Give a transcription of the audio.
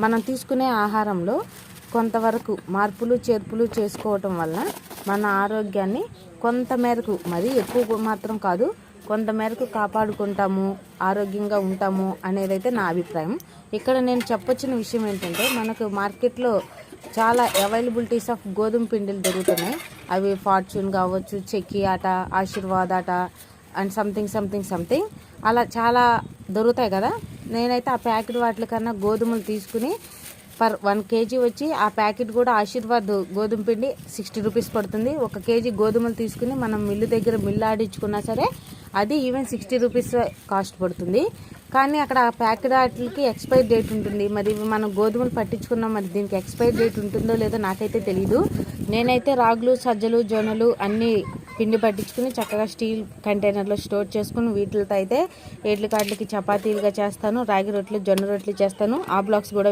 మనం తీసుకునే ఆహారంలో కొంతవరకు మార్పులు చేర్పులు చేసుకోవటం వల్ల మన ఆరోగ్యాన్ని కొంతమేరకు, మరీ ఎక్కువ మాత్రం కాదు, కొంతమేరకు కాపాడుకుంటాము, ఆరోగ్యంగా ఉంటాము అనేదైతే నా అభిప్రాయం. ఇక్కడ నేను చెప్పొచ్చిన విషయం ఏంటంటే, మనకు మార్కెట్లో చాలా అవైలబిలిటీస్ ఆఫ్ గోధుమ పిండిలు దొరుకుతున్నాయి. అవి ఫార్చ్యూన్ కావచ్చు, చెక్కి ఆట, ఆశీర్వాద్ ఆట అండ్ సంథింగ్ అలా చాలా దొరుకుతాయి కదా. నేనైతే ఆ ప్యాకెట్ వాటి కన్నా గోధుమలు తీసుకుని పర్ 1 kg వచ్చి ఆ ప్యాకెట్ కూడా ఆశీర్వాద్ గోధుమ పిండి 60 రూపీస్ పడుతుంది. 1 kg గోధుమలు తీసుకుని మనం మిల్లు దగ్గర మిల్లు ఆడించుకున్నా సరే అది ఈవెన్ 60 రూపీస్ కాస్ట్ పడుతుంది. కానీ అక్కడ ఆ ప్యాకెట్ వాటికి ఎక్స్పైరీ డేట్ ఉంటుంది. మరి మనం గోధుమలు పట్టించుకున్నాం, మరి దీనికి ఎక్స్పైరీ డేట్ ఉంటుందో లేదో నాకైతే తెలీదు. నేనైతే రాగులు, సజ్జలు, జొన్నలు అన్నీ పిండి పట్టించుకుని చక్కగా స్టీల్ కంటైనర్లో స్టోర్ చేసుకుని వీటితో అయితే ఏట్ల కాట్లకి చపాతీలుగా చేస్తాను, రాగి రొట్టెలు, జొన్న రొట్టెలు చేస్తాను. ఆ బ్లాగ్స్ కూడా